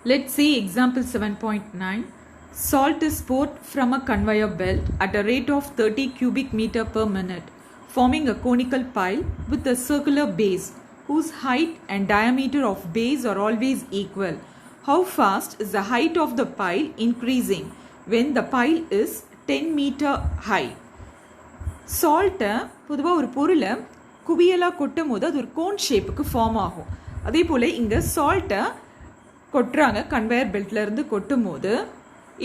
Let's see example 7.9. Salt is poured from a conveyor belt at a rate of 30 cubic meter per minute, forming a conical pile with a circular base whose height and diameter of base are always equal. How fast is the height of the pile increasing when the pile is 10 meter high? சால்ட்டை பொதுவாக ஒரு பொருளை குவியலாக கொட்டும் போது அது ஒரு cone ஷேப்புக்கு form ஆகும். அதே போல் இங்கே சால்ட்டை கொட்டுறாங்க கன்வேயர் பெல்ட்லேருந்து கொட்டும் போது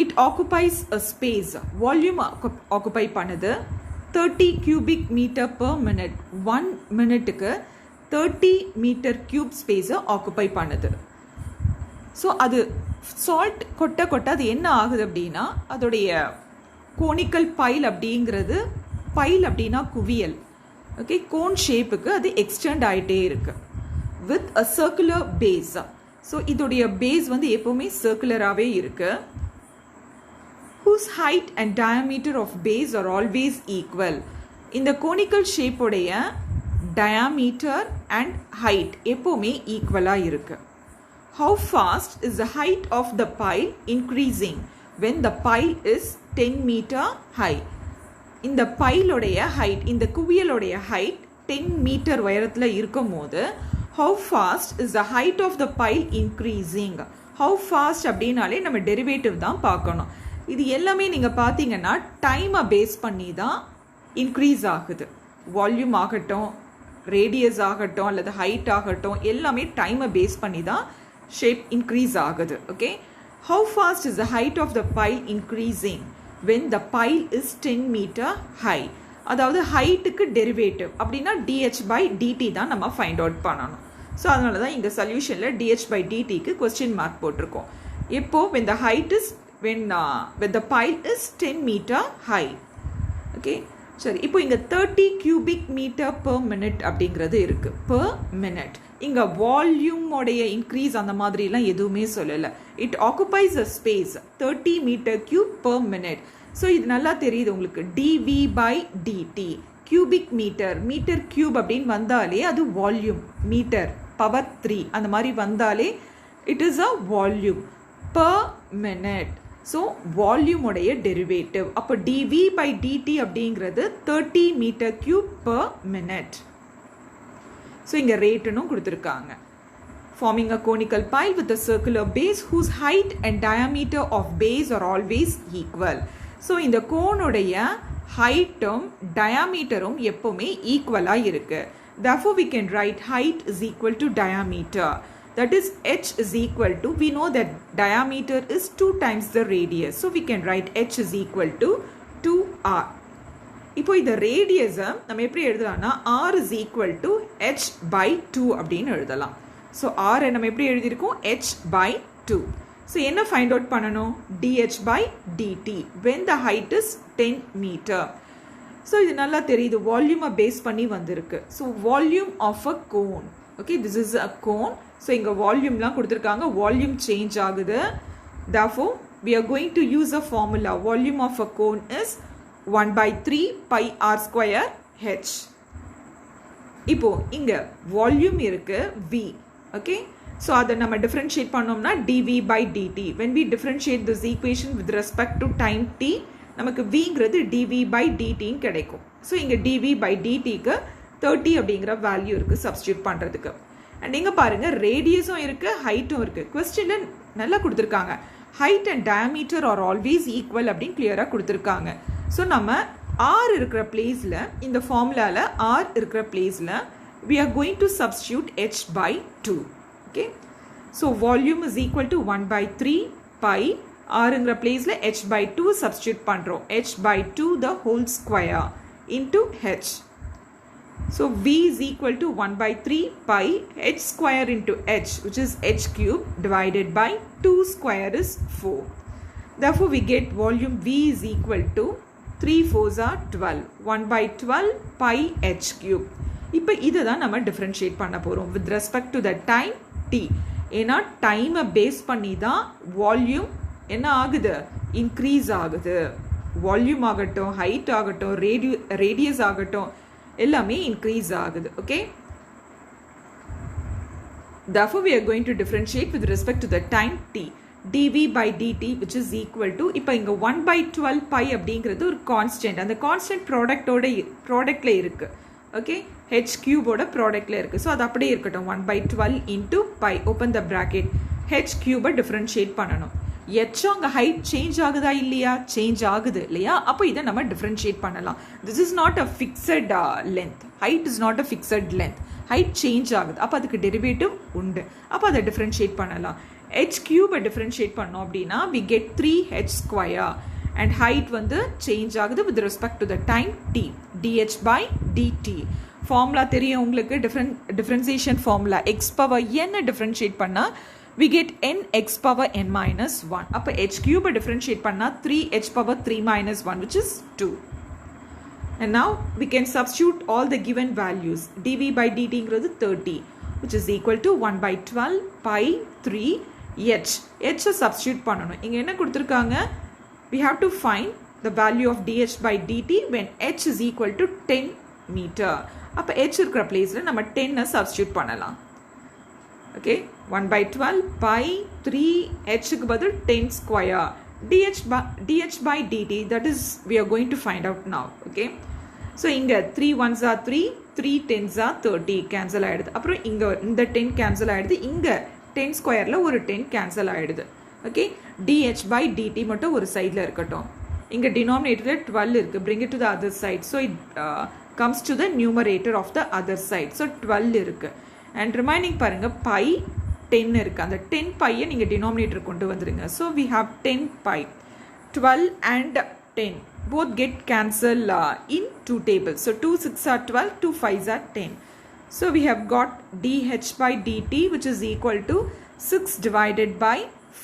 it occupies a space, volume occupy பண்ணுது 30 cubic meter per minute. 1 மினிட்டுக்கு 30 மீட்டர் கியூப் ஸ்பேஸை ஆக்குபை பண்ணுது. ஸோ அது சால்ட் கொட்ட கொட்ட அது என்ன ஆகுது அப்படின்னா அதோடைய கோனிக்கல் பைல் அப்படிங்கிறது, பைல் அப்படின்னா குவியல், ஓகே, கோன் ஷேப்புக்கு அது எக்ஸ்டெண்ட் ஆகிட்டே இருக்கு with a circular base. So இதோடைய பேஸ் வந்து எப்போவுமே சர்க்குலராகவே இருக்கு. whose height and diameter of base are always equal. இந்த கோனிக்கல் ஷேப்புடைய டயாமீட்டர் அண்ட் ஹைட் எப்போவுமே ஈக்குவலாக இருக்கு. How fast is the height of the pile increasing when the pile is 10 meter high? இந்த பைலோடைய height, இந்த குவியலோடைய ஹைட் 10 மீட்டர் உயரத்தில் இருக்கும் போது how fast is the height of the pile increasing? how fast அப்படின்னாலே நம்ம டெரிவேட்டிவ் தான் பார்க்கணும். இது எல்லாமே நீங்கள் பார்த்தீங்கன்னா டைமை பேஸ் பண்ணி தான் இன்க்ரீஸ் ஆகுது. வால்யூம் ஆகட்டும், ரேடியஸ் ஆகட்டும் அல்லது ஹைட் ஆகட்டும், எல்லாமே டைமை பேஸ் பண்ணி தான் ஷேப் இன்க்ரீஸ் ஆகுது. Okay, how fast is the height of the pile increasing when the pile is 10 meter high? அதாவது ஹைட்டுக்கு டெரிவேட்டிவ் அப்படின்னா dh by dt தான் நம்ம ஃபைண்ட் அவுட் பண்ணணும். ஸோ அதனால தான் இந்த சொல்யூஷனில் dh by dtக்கு கொஸ்டின் மார்க் போட்டிருக்கோம். எப்போ when the height is when the pile is 10 meter high. Okay, சரி, இப்போ இங்கே 30 cubic meter per minute அப்படிங்கிறது இருக்கு, per minute. இங்கே வால்யூமோடைய இன்க்ரீஸ் அந்த மாதிரிலாம் எதுவுமே சொல்லலை. It occupies a space 30 metre cube per minute. So இது நல்லா தெரியுது உங்களுக்கு, dv by dt. Cubic metre, metre cube அப்படின்னு வந்தாலே அது வால்யூம், மீட்டர் பவர் 3 அந்த மாதிரி வந்தாலே it is a volume per minute. So வால்யூமோடைய டெரிவேட்டிவ் அப்போ dv by dt அப்படிங்கிறது 30 metre cube per minute. So இங்கே ரேட்டுன்னு கொடுத்துருக்காங்க. forming a conical pile with a circular base whose height and diameter of base are always equal. So இந்த கோனுடைய ஹைட்டும் டயாமீட்டரும் எப்போவுமே ஈக்குவலாக இருக்கு. therefore we can write height is equal to diameter. That is h is equal to, we know that diameter is 2 times the radius. So we can write h is equal to 2r. இப்போ இந்த ரேடியஸை நம்ம எப்படி எழுதலாம்னா r is equal to h by 2 அப்படின்னு எழுதலாம். So r நம்ம எப்படி எழுதியிருக்கோம், h by 2. So என்ன ஃபைண்ட் அவுட் பண்ணணும், dh by dt when the height is 10 meter. So இது நல்லா தெரியுது, வால்யூமை பேஸ் பண்ணி வந்திருக்கு. So volume of a cone, okay, this is a cone. So இங்கே வால்யூம்லாம் கொடுத்துருக்காங்க, வால்யூம் சேஞ்ச் ஆகுது. therefore we are going to use a formula. volume of a cone is 1 by 3 pi r square h. இப்போ இங்கே volume இருக்கு v, okay. So அதை நம்ம differentiate பண்ணோம்னா dv by dt. when we differentiate this equation with respect to time t, நமக்கு vங்கிறது dv by dtன்னு கிடைக்கும். So இங்கே dv by dtக்கு 30 அப்படிங்கிற வேல்யூ இருக்குது சப்ஸ்டியூட் பண்ணுறதுக்கு. அண்ட் இங்கே பாருங்கள், ரேடியஸும் இருக்குது, ஹைட்டும் இருக்குது. கொஸ்டினில் நல்லா கொடுத்துருக்காங்க, height and diameter are always equal அப்படின்னு கிளியராக கொடுத்துருக்காங்க. ஸோ நம்ம ஆர் இருக்கிற பிளேஸில், இந்த ஃபார்முலாவில் ஆர் இருக்கிற பிளேஸில் we are going to substitute h by 2. okay, so volume is equal to 1 by 3 pi rங்கிற பிளேஸில் h by 2 substitute பண்ணுறோம். h by 2 the whole square into h. so v is equal to 1 by 3 pi h square into h, which is h cube, divided by 2 square is 4. therefore we get volume v is equal to 3 4s are 12, 1 by 12 pi h cube. இப்போ இதை தான் நம்ம differentiate பண்ண போகிறோம் with respect to the time t. ஏன்னா டைமை base பண்ணி தான் வால்யூம் என்ன ஆகுது, இன்க்ரீஸ் ஆகுது. வால்யூம் ஆகட்டும், ஹைட் ஆகட்டும், ரேடியஸ் ஆகட்டும், எல்லாமே இன்க்ரீஸ் ஆகுது. Okay, Therefore, we are going to differentiate with respect to the time t. dv by dt which is equal to, இப்போ இங்க 1 by 12 pi அப்படிங்கிறது ஒரு கான்ஸ்டன்ட். அந்த கான்ஸ்டன்ட் ப்ராடக்ட்ல இருக்கு. ஓகே, h cube ஓட ப்ராடக்ட்ல இருக்கு. ஸோ அது அப்படியே இருக்கட்டும். 1 by 12 into pi, open the bracket. h cube differentiate பண்ணணும். h அங்க ஹைட் சேஞ்ச் ஆகுதா இல்லையா? சேஞ்ச் ஆகுது இல்லையா? அப்போ இதை நம்ம டிஃபரன்ஷியேட் பண்ணலாம். This is not a fixed length. Height is not a fixed length. Height change ஆகுது. அப்போ அதுக்கு டெரிவேட்டிவ் உண்டு. அப்போ அதை டிஃபரன்ஷியேட் பண்ணலாம். h cube டிஃபரன்ஷியேட் பண்ணோம் அப்படின்னா we get 3h square and height வந்து சேஞ்ச் ஆகுது with respect to the time t. dh by dt. Formula தெரியும் உங்களுக்கு, differentiation formula. x power n differentiate பண்ணா we get n x power n minus 1. அப்போ h cube differentiate பண்ணா 3h power 3 minus 1 which is 2. And now we can substitute all the given values. dv by dt ங்கிறது 30 which is equal to 1 by 12 pi 3 h. h substitute பண்ணணும். இங்க என்ன கொடுத்திருக்காங்க? We have to find the value of dh by dt when h is equal to 10 meter. அப்போ h இருக்கிற பிளேஸ்ல நம்ம 10 substitute பண்ணலாம். Okay, 1 by 12 pi 3 h க்கு பதில் 10 square. dh by dt, that is we are going to find out now. Okay, so இங்க 3 1s are 3, 3 10s are 30 cancel ஆயிடுது. அப்புறம் இங்க இந்த 10 cancel ஆயிடுது. இங்க 10 ஸ்கொயர்ல ஒரு 10 cancel ஆயிடுது. Okay, dh by dt மட்டும் ஒரு சைடுல இருக்கட்டும். இங்க denominatorல 12 இருக்கு. Bring it to the other side. So it comes to the numerator of the other side. So 12 இருக்கு. And remaining பாருங்க pi 10 இருக்கு. அந்த 10 pi நீங்க denominator கொண்டு வந்துருங்க. So we have 10 pi. 12 and 10 both get cancel in two tables. So 2 6 are 12, 2 5s are 10. So we have got dh by dt which is equal to 6 divided by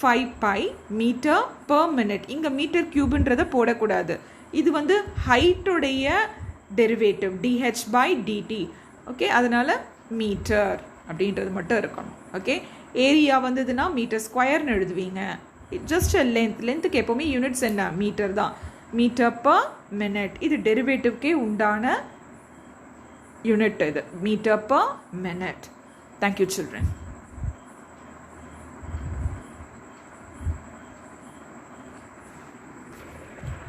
5 pi meter per minute. இங்க meter cubeன்றத போடக்கூடாது. இது வந்து height உடைய derivative dh by dt. Okay, அதனால metre அப்படின்றது மட்டும் இருக்கணும். Okay, area வந்ததுன்னா மீட்டர் ஸ்கொயர்னு எழுதுவீங்க. ஜஸ்ட் லென்த்துக்கு எப்போவுமே யூனிட்ஸ் என்ன? மீட்டர் தான். Metre per minute. இது டெரிவேட்டிவ்க்கே உண்டான யூனிட். இது metre per minute. Thank you children.